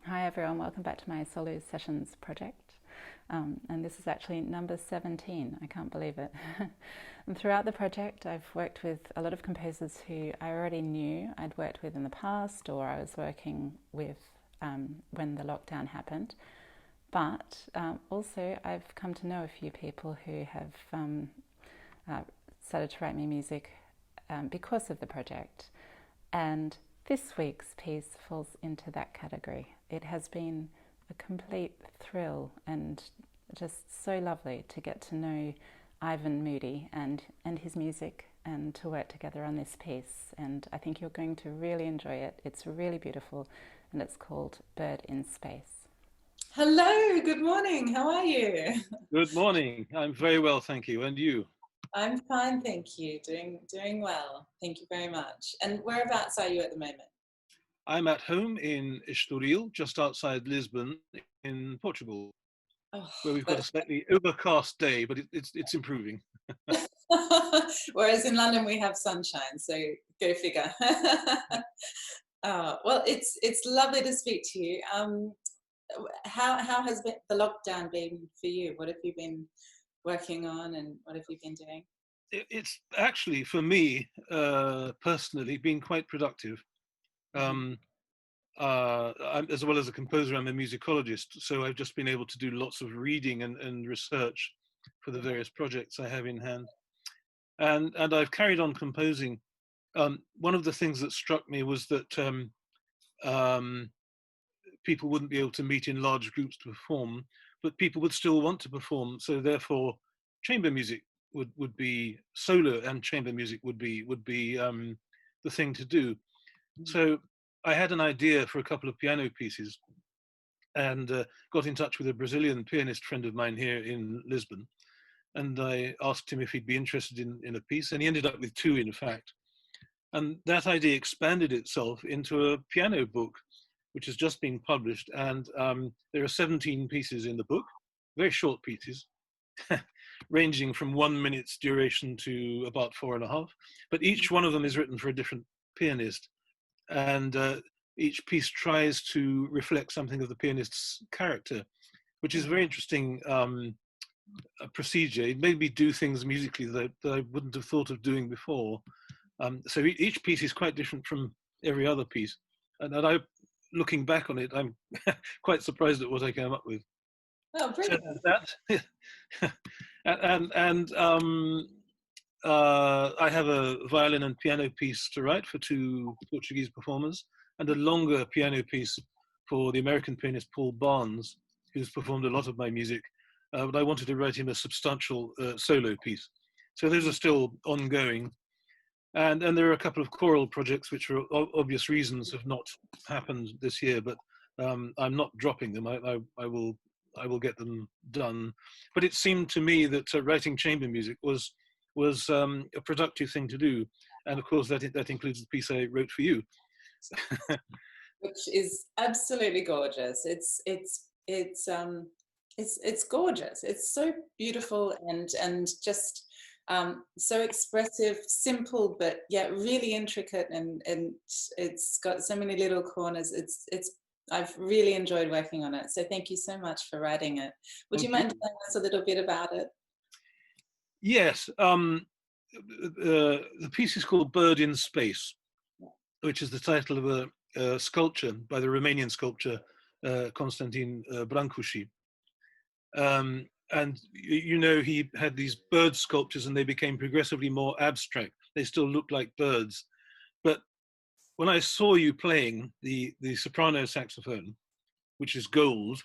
Hi everyone, welcome back to my solo sessions project. And this is actually number 17, I can't believe it. And throughout the project I've worked with a lot of composers who I already knew I'd worked with in the past or I was working with when the lockdown happened. But also I've come to know a few people who have started to write me music because of the project. And this week's piece falls into that category. It has been a complete thrill and just so lovely to get to know Ivan Moody and his music and to work together on this piece. And I think you're going to really enjoy it. It's really beautiful and it's called Bird in Space. Hello, good morning. How are you? Good morning. I'm very well, thank you. And you? I'm fine, thank you. Doing well. Thank you very much. And whereabouts are you at the moment? I'm at home in Estoril, just outside Lisbon, in Portugal, Oh, where we've got a but slightly overcast day, but it's improving. whereas in London we have sunshine, so go figure. Well, it's lovely to speak to you. How has the lockdown been for you? What have you been working on, and what have you been doing? It's actually, for me, personally, been quite productive. Mhm. Um, as well as a composer, I'm a musicologist, so I've just been able to do lots of reading and research for the various projects I have in hand. And I've carried on composing. One of the things that struck me was that um, people wouldn't be able to meet in large groups to perform, but people would still want to perform. So therefore, chamber music would be solo, and chamber music would be the thing to do. So I had an idea for a couple of piano pieces, and got in touch with a Brazilian pianist friend of mine here in Lisbon, and I asked him if he'd be interested in a piece, and he ended up with two, in fact. And that idea expanded itself into a piano book, which has just been published. And there are 17 pieces in the book, very short pieces, ranging from 1 minute's duration to about 4.5. But each one of them is written for a different pianist. And each piece tries to reflect something of the pianist's character, which is a very interesting procedure. It made me do things musically that I wouldn't have thought of doing before. So each piece is quite different from every other piece. And I, looking back on it, I'm quite surprised at what I came up with. Oh, So brilliant. that, and I have a violin and piano piece to write for two Portuguese performers, and a longer piano piece for the American pianist Paul Barnes, who's performed a lot of my music. But I wanted to write him a substantial solo piece. So those are still ongoing. And there are a couple of choral projects which, for obvious reasons, have not happened this year. But I'm not dropping them. I will get them done. But it seemed to me that writing chamber music was a productive thing to do, and of course that includes the piece I wrote for you. Which is absolutely gorgeous. It's gorgeous. It's so beautiful and just so expressive, simple, but yet really intricate, and it's got so many little corners. It's I've really enjoyed working on it. So thank you so much for writing it. Would you Thank you. mind telling us a little bit about it? Yes, the piece is called "Bird in Space," which is the title of a sculpture by the Romanian sculptor Constantin Brancusi. And you know, he had these bird sculptures, and they became progressively more abstract. They still look like birds. But when I saw you playing the soprano saxophone, which is gold,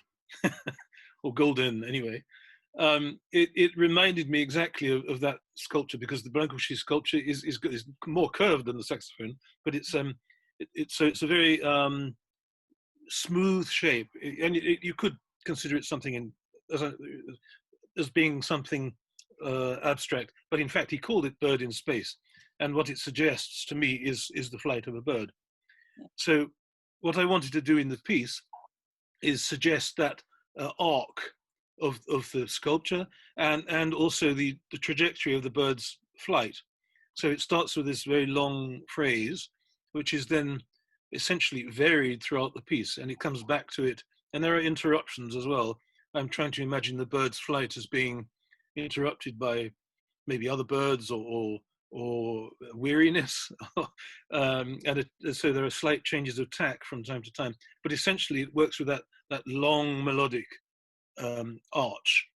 or golden anyway, it reminded me exactly of that sculpture, because the Brancusi sculpture is more curved than the saxophone, but it's a very smooth shape, and you could consider it something as, a, as being something abstract, but in fact he called it "Bird in Space," and what it suggests to me is the flight of a bird. So what I wanted to do in the piece is suggest that arc of the sculpture, and also the trajectory of the bird's flight. So it starts with this very long phrase, which is then essentially varied throughout the piece, and it comes back to it. And there are interruptions as well. I'm trying to imagine the bird's flight as being interrupted by maybe other birds or weariness, so there are slight changes of tack from time to time. But essentially, it works with that long melodic arch.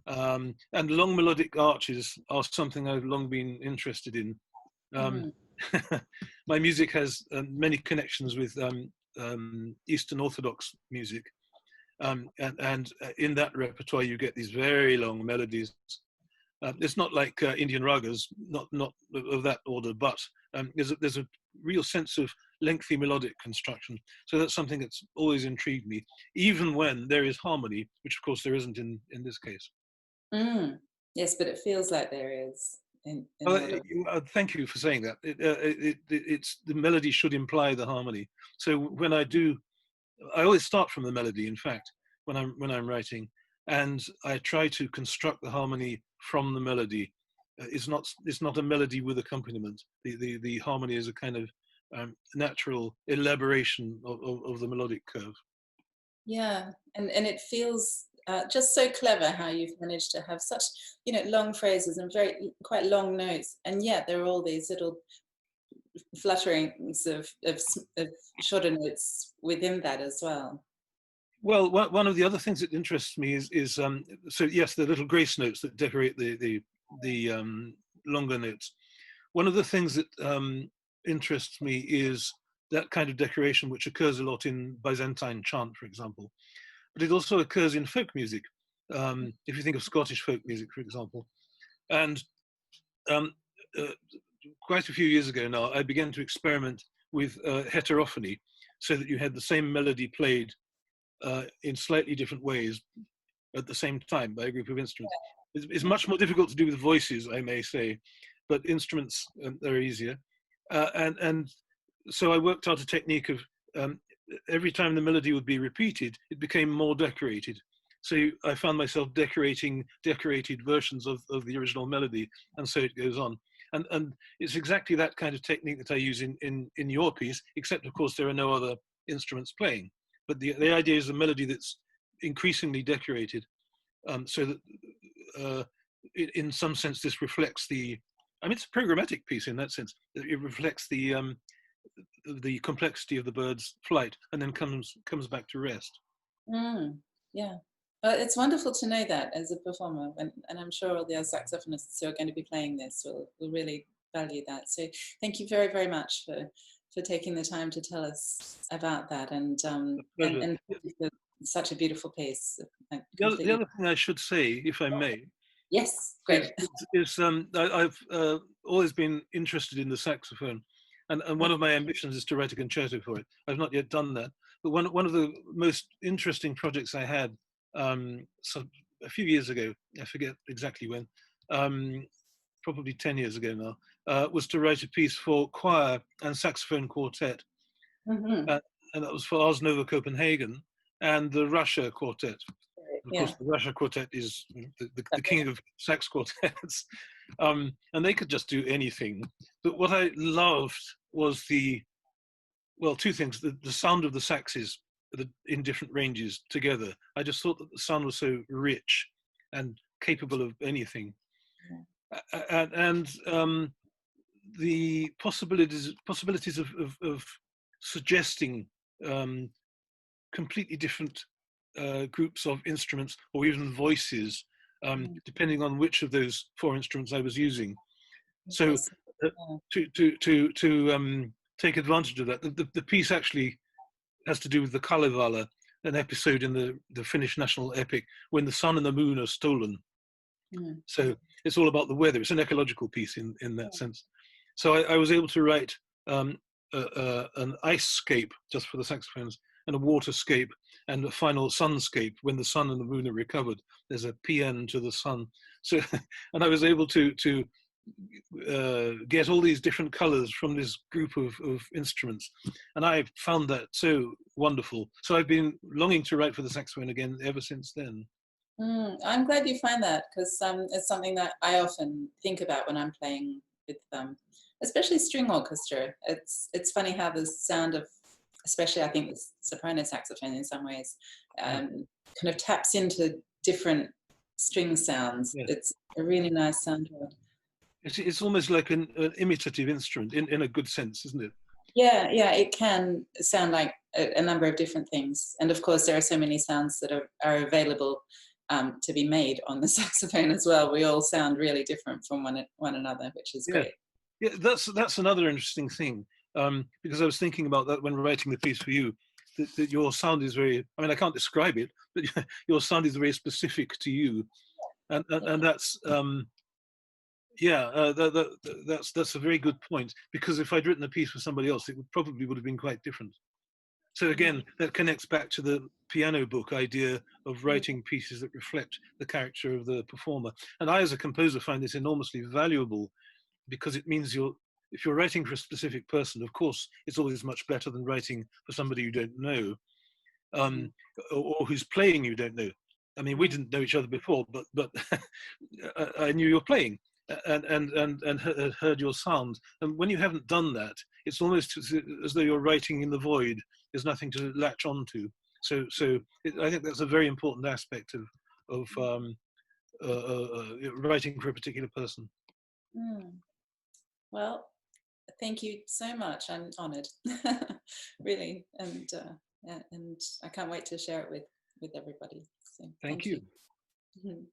And long melodic arches are something I've long been interested in. My music has many connections with Eastern Orthodox music, and in that repertoire you get these very long melodies. It's not like Indian ragas, not of that order, but there's a real sense of lengthy melodic construction. So that's something that's always intrigued me, even when there is harmony, which of course there isn't in this case. Yes, but it feels like there is. Thank you for saying that. It's the melody should imply the harmony. So when I always start from the melody. In fact, when I'm writing, and I try to construct the harmony from the melody. It's not a melody with accompaniment. The harmony is a kind of natural elaboration of the melodic curve. Yeah, and it feels just so clever how you've managed to have such, long phrases and quite long notes, and yet there are all these little flutterings of shorter notes within that as well. Well, one of the other things that interests me is so yes, the little grace notes that decorate the longer notes. One of the things that interests me is that kind of decoration, which occurs a lot in Byzantine chant, for example, but it also occurs in folk music. If you think of Scottish folk music, for example, and quite a few years ago now, I began to experiment with heterophony, so that you had the same melody played in slightly different ways at the same time by a group of instruments. It's much more difficult to do with voices, I may say, but instruments are easier. And so I worked out a technique of every time the melody would be repeated, it became more decorated. So I found myself decorated versions of the original melody, and so it goes on. And it's exactly that kind of technique that I use in your piece, except of course there are no other instruments playing. But the idea is a melody that's increasingly decorated, so that in some sense this reflects it's a programmatic piece in that sense. It reflects the complexity of the bird's flight, and then comes back to rest. Yeah. It's wonderful to know that as a performer, and I'm sure all the other saxophonists who are going to be playing this will really value that. So thank you very, very much for taking the time to tell us about that, and for such a beautiful piece. The other thing I should say, if I may, yes, great, is I've always been interested in the saxophone, and one of my ambitions is to write a concerto for it. I've not yet done that, but one of the most interesting projects I had a few years ago, I forget exactly when, probably 10 years ago now, was to write a piece for choir and saxophone quartet. And that was for Ars Nova Copenhagen and the Russia Quartet. Of course, the Russia Quartet is the king of sax quartets, and they could just do anything. But what I loved was two things: the sound of the saxes in different ranges together. I just thought that the sound was so rich and capable of anything, and the possibilities of suggesting completely different groups of instruments or even voices, depending on which of those four instruments I was using. So to take advantage of that, the piece actually has to do with the Kalevala, an episode in the Finnish national epic when the sun and the moon are stolen. So it's all about the weather. It's an ecological piece in that sense. So I was able to write an ice-scape just for the saxophones, and a waterscape, and a final sunscape when the sun and the moon are recovered. There's a PN to the sun. So, and I was able to get all these different colors from this group of instruments, and I found that so wonderful. So I've been longing to write for the saxophone again ever since then. I'm glad you find that, because it's something that I often think about when I'm playing with especially string orchestra. It's funny how the sound of, especially I think the soprano saxophone in some ways, kind of taps into different string sounds. Yeah. It's a really nice sound. It's almost like an imitative instrument in a good sense, isn't it? Yeah, yeah, it can sound like a number of different things. And of course, there are so many sounds that are available to be made on the saxophone as well. We all sound really different from one another, which is Yeah. great. Yeah, that's another interesting thing, because I was thinking about that when writing the piece for you, that your sound is very, I mean, I can't describe it, but your sound is very specific to you. And that's, that's a very good point, because if I'd written a piece for somebody else, it probably would have been quite different. So again, that connects back to the piano book idea of writing pieces that reflect the character of the performer. And I, as a composer, find this enormously valuable, because it means if you're writing for a specific person, of course, it's always much better than writing for somebody you don't know, or who's playing you don't know. I mean, we didn't know each other before, but I knew you're playing and heard your sound. And when you haven't done that, it's almost as though you're writing in the void. There's nothing to latch onto. So I think that's a very important aspect of writing for a particular person. Well, thank you so much. I'm honored, really, and I can't wait to share it with everybody. So Thank you. you.